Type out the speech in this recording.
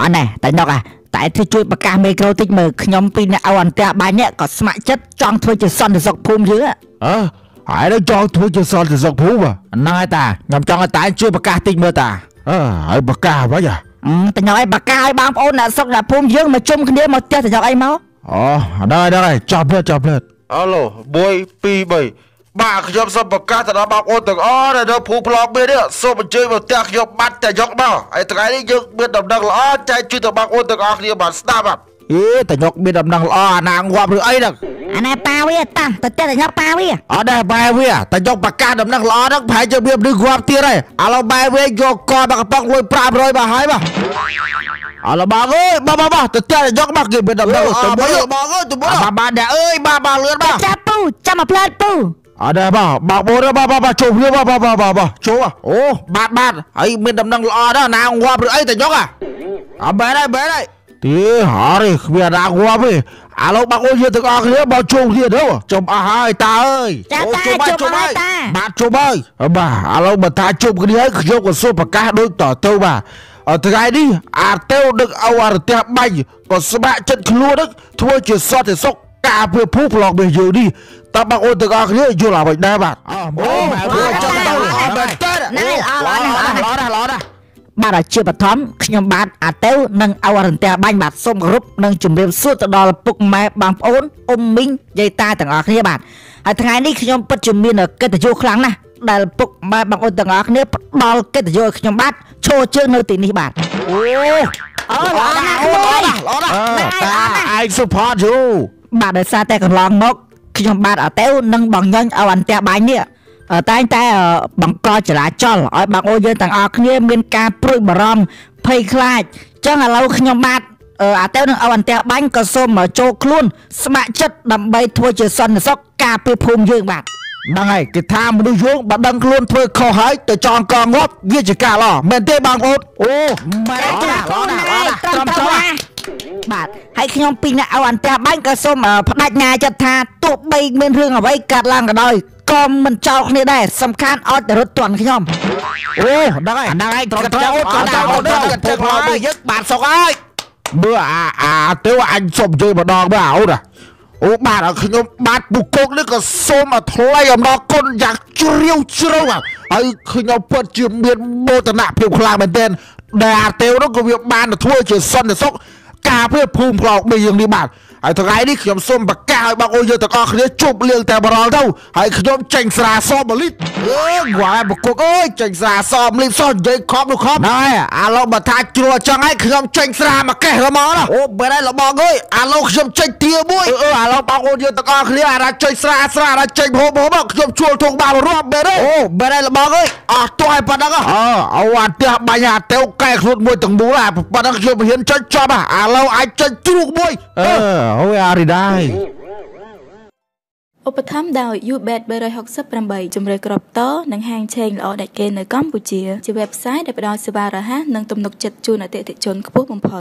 អណែតែណុកតែធ្វើជួយប្រកាសមេក្រូតិចមើលខ្ញុំពីអ្នកអន្តរបាញ់នេះក៏ស្ម័គ្រចិត្តចង់ធ្វើជាសន្តិសុខភូមិយើងហើយដល់ចង់ធ្វើជាសន្តិសុខភូមិហ្នឹងហើយតាខ្ញុំចង់ឲ្យតែជួយប្រកាសតិចមើលតាហើយប្រកាសអ្វីតែញ៉ៃប្រកាសឲ្យបងប្អូនអ្នកស្រុកអ្នកភូមិយើងមកជុំគ្នាមកផ្ទះទៅយកអីមកដល់ចាប់ផ្លែតអឡូ1 2 3បាទខ្ញុំសូមប្រកាសទៅដល់បងប្អូនទាំងអស់ដែលនៅភូមិប្លង់មាននេះសូមអញ្ជើញមកផ្ទះខ្ញុំបាត់តែយកមកហើយថ្ងៃនេះយើងមានដំណឹងល្អចែកជូនទៅបងប្អូនទាំងអស់គ្នាបានស្ដាប់បាទតែយកមានដំណឹងល្អអាណាងាប់ឬអីហ្នឹងអាណែប៉ាវាតាទៅតែយកប៉ាវាអត់ដែរបែរវាតែយកប្រកាសដំណឹងល្អហ្នឹងប្រហែលជាវាមនុស្សងាប់ទៀតហើយឥឡូវបែរវាយកកមកកំប៉ុងលុយ500បាទហើយបាទឥឡូវបងអើយបងទៅតែយកមកគេមានដំណឹងទៅមួយបងអើយទៅមួយបាទអ្នកអើយបាទលឿនបាទចាប់ពូចាំមកផ្លែតពូអត់ដែរបងប្អូនបាទចូលវាបាទចូលអូបាទហើយមានដំណឹងល្អណាស់ណាងាប់ឬអីតែយកអត់បែរហើយទីហើយគ្មានណាងាប់ទេឥឡូវបងអូនយើងទាំងអស់គ្នាមកជុំគ្នាទៅជុំអស់ហើយតាអើយជុំហើយបាទជុំហើយបាទឥឡូវបើថាជុំគ្នាហើយខ្ញុំក៏សូមប្រកាសដូចតទៅបាទថ្ងៃនេះអាទៅដឹកអររទះបាញ់ក៏ស្ម័គ្រចិត្តខ្លួននឹងធ្វើជាសន្តិសុខការពារភូមិប្លង់របស់យើងនេះតើបងអូនទាំងអស់គ្នាយល់អ្វីដែរបាទចាំទៅល្អបាទជាបឋមខ្ញុំបាទអាតេវនិងអររន្ទះបាញ់បាទសូមគោរពនិងជម្រាបសួរទៅដល់ពុកម៉ែបងប្អូនអ៊ុំមីងយាយតាទាំងអស់គ្នាបាទហើយថ្ងៃនេះខ្ញុំពិតជាមានកិត្តិយសខ្លាំងណាស់ដែលពុកម៉ែបងប្អូនទាំងអស់គ្នាផ្ដល់កិត្តិយសឲ្យខ្ញុំបាទឈរជើងនៅទីនេះបាទល្អណាស់តាឯង support you បាទដោយសារតែកន្លងមកខ្ញុំបាទអាតេវនិងបងញ៉ាញ់អររន្ទះបាញ់នេះតែងតែបង្កចរាចរណ៍ឲ្យបងប្អូនយើងទាំងអស់គ្នាមានការព្រួយបារម្ភភ័យខ្លាចចឹងឥឡូវខ្ញុំបាទអាតេវនឹងអរន្ទះបាញ់ក៏សូមមកចូលខ្លួនស្ម័គ្រចិត្តដើម្បីធ្វើជាសន្តិសុខការពារភូមិយើងបាទហ្នឹងហើយគេថាមនុស្សយើងបើដឹងខ្លួនធ្វើខុសហើយទៅចងកងាប់វាជាការល្អមែនទេបងប្អូនមែនទេត្រឹមត្រូវបាទហើយខ្ញុំពីអ្នកអរន្ទះបាញ់ក៏សូមបដិញ្ញាចិត្តថាទោះបីមានរឿងអ្វីកើតឡើងក៏ដោយក៏មិនចោលគ្នាដែរសំខាន់ឲ្យតែរត់ទាន់ខ្ញុំហ្នឹងហើយត្រឹមត្រូវក៏ដល់ផ្លូវយើងបាទសុកហើយមើលអាទៅអញសុំជើម្ដងបាទអូបាទខ្ញុំបាទពុកគុកនេះក៏សូមថ្លែងអំណរគុណយ៉ាងជ្រាវជ្រៅហើយខ្ញុំពិតជាមានមោទនភាពខ្លាំងមែនទែនដែលអាទេវនោះក៏វាបានធ្វើជាសន្តិសុខការពារភូមិប្លង់បីយ៉ាងនេះបាទហើយថ្ងៃនេះខ្ញុំសូមប្រកាសឲ្យបងប្អូនយើងទាំងអស់គ្នាជប់លៀងតែបរលទៅហើយខ្ញុំចេញស្រាស1លីត្រងាប់បុកគុកអើយចេញស្រាស1លីត្រសោះនិយាយខំនោះខំហើយឥឡូវបើថាជ្រួចចឹងហើយខ្ញុំចេញស្រាមួយកេះហ្មងណាអូបែរហើយលោកបងអើយឥឡូវខ្ញុំចេញទាមួយឥឡូវបងប្អូនយើងទាំងអស់គ្នាអារ៉ាចេញស្រាអាចេញហូបខ្ញុំជួលធុងបានរាប់បែរហើយបែរហើយលោកបងអើយអស់ទាស់ប៉ុណ្ណឹងអូអាផ្ទះបាញ់អាទៅកែខ្លួនមួយទាំងមូលប៉ុណ្ណឹងខ្ញុំហ៊ានចេញចប់ឥឡូវអាចចេញជ្រូកមួយអូយអារីដែរឧបត្ថម្ភដោយ UBET 368ជំរឿក្របតនិងហាងឆេងល្អដាច់គេនៅកម្ពុជាជា website ដែលផ្ដល់សេវារហ័សនិងទំនុកចិត្តជូនអតិថិជនខ្ពស់បំផុត